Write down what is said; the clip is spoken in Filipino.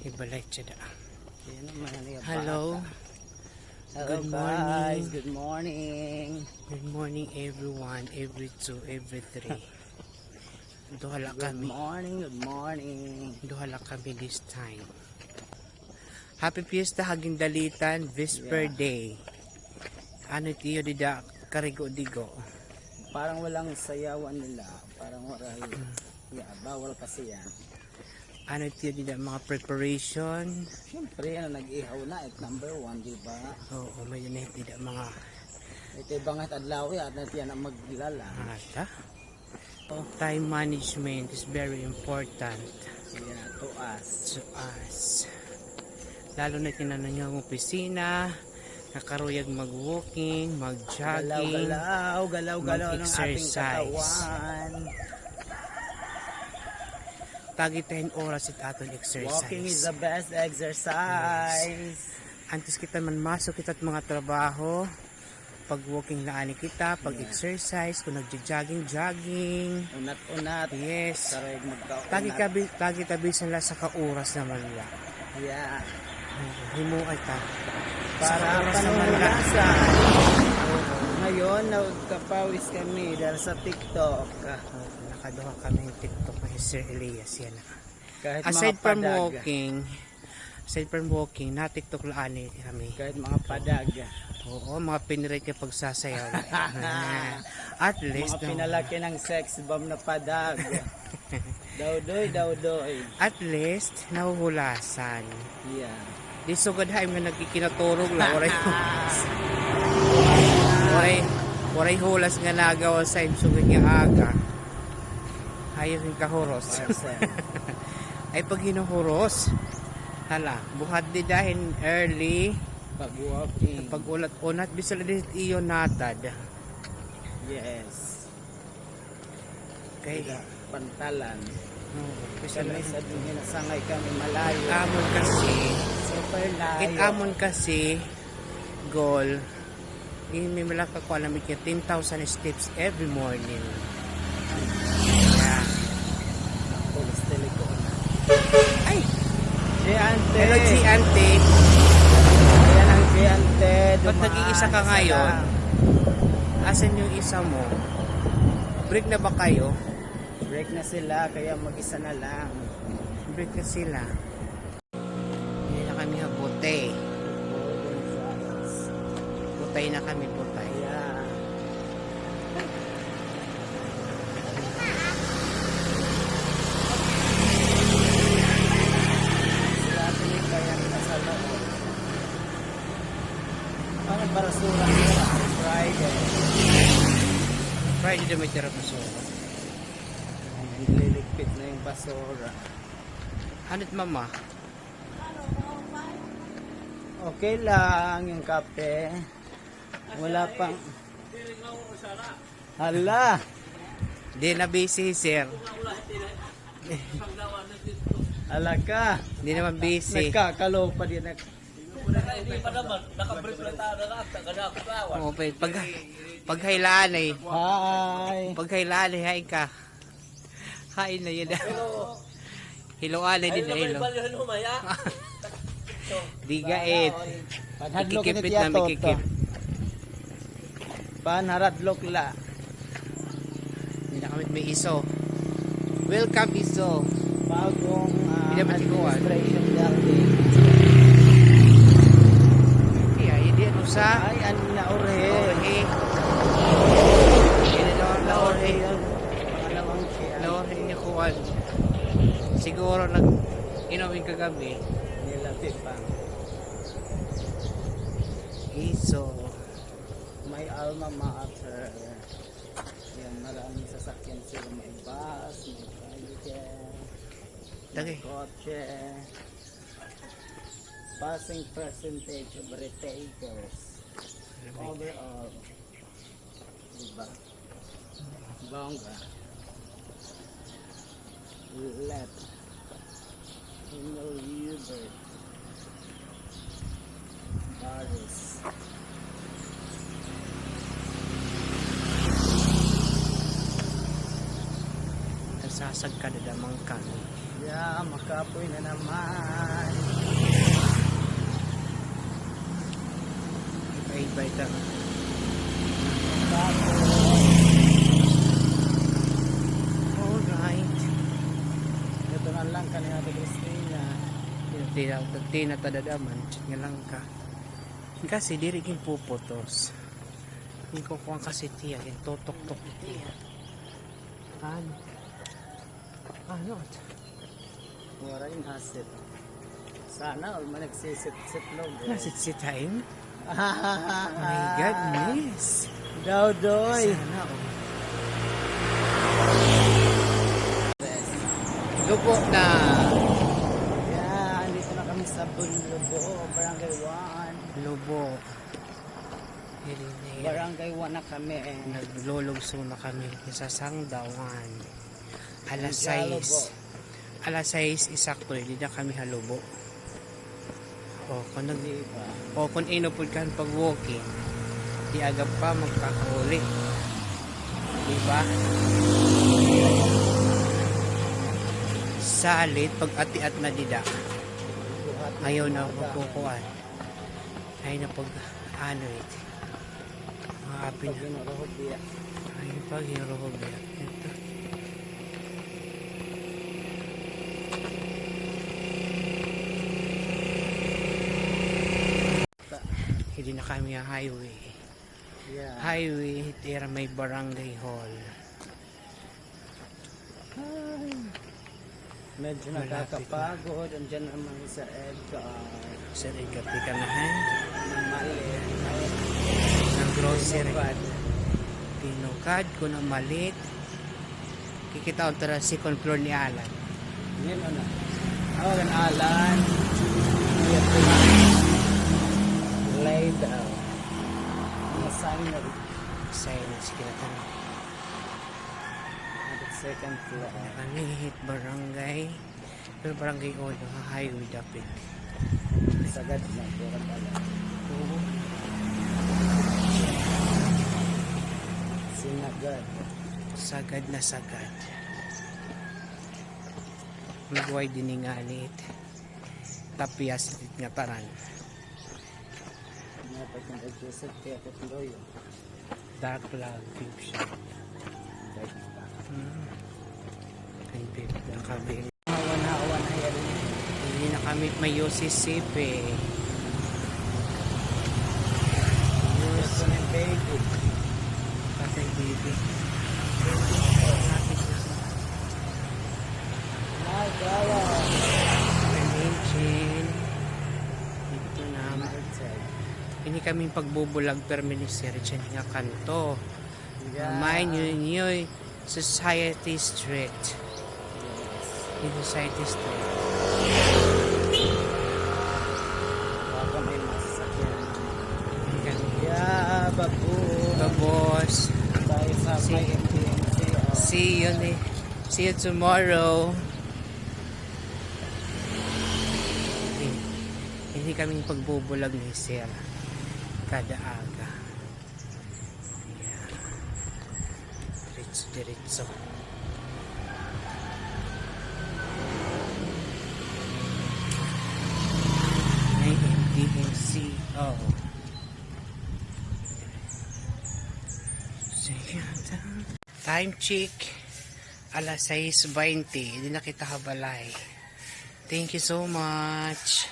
Ibalay siya da. Hello. Hello Good guys, morning. good morning. Good morning everyone, every 2, every 3. Duhala Good kami. morning. Duhala kami this time. Happy Fiesta Haging Dalitan, Vesper Day. Ano tiyo dida karigo-digo? Parang walang sayawan nila. Parang waray. Yeah, bawal kasi yan. Ano tiyo dida mga preparation? Siyempre, nag-ihaw na. Number 1, di ba? Oo, may yun dida mga Ito bangit adlaw at natiyan ang maglala. ata. Time management is very important Yeah, to us. to us. Lalo na tinanong niyo ang opisina, nakaruyag mag-walking, mag-jogging, Galaw ng ating mag-exercise. katawan. Tagi 10 oras at aton exercise. Walking is the best exercise. Antes kita man masok kita at mga trabaho, pag walking na ani kita, pag exercise, kung nagja-jogging, Unat-unat. yes. Sarag magkaunat. Tagi tabisan la sa kauras naman la. Yeah. Himuay ta. Para oras naman la. panuulasan. Ngayon, nagkapawis kami dahil sa TikTok. Nakaduha kami yung TikTok ni Sir Elias yan. Kahit Aside mga from padag. walking, na TikTok laani kami. Kahit mga padag. Oo, mga pinirate yung pagsasayaw. At least, Mga pinalaki ng sex bomb na padag. Dawdoy. at least, nahuhulasan. Yeah. Di sugad haim nga nagkikinaturog la. Waray hulas nga nagawa sa im sugad nga aga. Ayaw yung kahuros. Ay pag hinuhuros, hala, buhat di dahil early, Pag-walking. pag ulat-unat, bisala din iyo natad. Yes. Kaya, Pantalan. bisala Kami sa sangay kami malayo. amon kasi, Super layo. itamon kasi, goal, may malaka ko alam niya 10,000 steps every morning. Yeah. Pulis telecom. Ay! Si Ante. Hello, si Ante. Ayan ang si Ante. Ba't nag-iisa ka ngayon? Asan yung isa mo? Break na ba kayo? Break na sila, kaya mag-isa na lang. Break na sila. Hindi na kami habutay. Butay na kami, butay. Yeah. Sila tuloy kaya nasa loob. Ano para surang nila? Friday. Friday na may tira pa so. Nililigpit na yung basura. Hanit mama? Okay lang yung kape. Wala pang... Hala! Di na busy, sir. Hala ka! Di naman busy. Nagkakalo pa din. Oo, paghailaan eh. Hi! Paghailaan eh, hay ka. Hain na yun. Hiloan eh din na hilo. Di gait. Panhadlok Ikikipit ni na, Tia Toto. mikikip. Panharadlok la. Hindi na kami may iso. Welcome iso. Bagong Hindi naman tikuan. administration building. Kaya, hindi ano sa... Ay, ano na ore. Orhe. Hindi na na orhe. Pangalawang siya. Orhe niya kuwan. Siguro inawin kagabi. Nilapit pa. Iso. May alma mater. Yan, maraming sasakyan sila. May bus, may tricycle, Tagay. may kotse. Passing percentage of retailers. Overall. Diba? Bongga. Left. Emil Hubert. Baris. Nagsasag ka na damang kami. Yeah, makapoy na naman. ba ito? Alright. Ito na lang kanina Ate Cristina. Tina tadadaman. Chat nga lang ka. Kasi diri king puputos. Hindi ko kuha kasi tiya. Yung totok-tok tiya. Ano? Wala yung hasit. Sana all managsisit-sit log. Nasit-sit time? My goodness. Daw doy. Sana Lupo na. Yeah, andito na kami sa Bunlubo, Barangay 1. Lubo. Hilinay. Barangay 1 na kami. Naglulugso na kami sa Sangdawan. Alas Lubo. 6. Alas 6 isakto. Hindi na kami halubo. Diba? Kung inupod ka pag walking, di agad pa magkakauli. Diba? Salit pag ati-at na dida. Ayaw na magkukuhan. Ayaw na pag ano it. Mga apin na. Ayaw pag hinuruhog biya. Ito. Hindi na kami ang highway. Yeah. Highway, tira may barangay hall. Medyo nakakapagod. Andyan naman sa Edgar. Sa Rigapi ka na han. Ng maliit. Ng grocery. Pinukad. Pinukad ko na malit. Kikita ko tara second floor ni Alan. Yan o na. Awagan Alan. Yan ko na. Lay down. Mga signery. Silence kinatan. At the second floor. Kami hit barangay. Pero barangay Odo, highway dapit. Sagad na. Pura pala. Oo. Sinagad. Sagad na sagad. Nagway diningalit. Tapias nga taran. Dapat yung adjusted kaya katloy. Dark cloud fiction. Ay, babe, nakabing. Hawan na yan. Hindi na kami may Mississippi. Gusto ng baby. Patay baby. My God. Engine. Dito na. Ini kaming pagbubulag per ministry dyan nga kanto. My New Society Street. New Society Street. Baka may masasakyan. Yeah, babu. boss. Tayo sa may MTMC. See you tomorrow. Hindi kaming pagbubulag ni Sir kada aga. Yeah. Diretso. May MDMC. Oh. Time check. Alas 6:20. Hindi na kita kabalay. Thank you so much.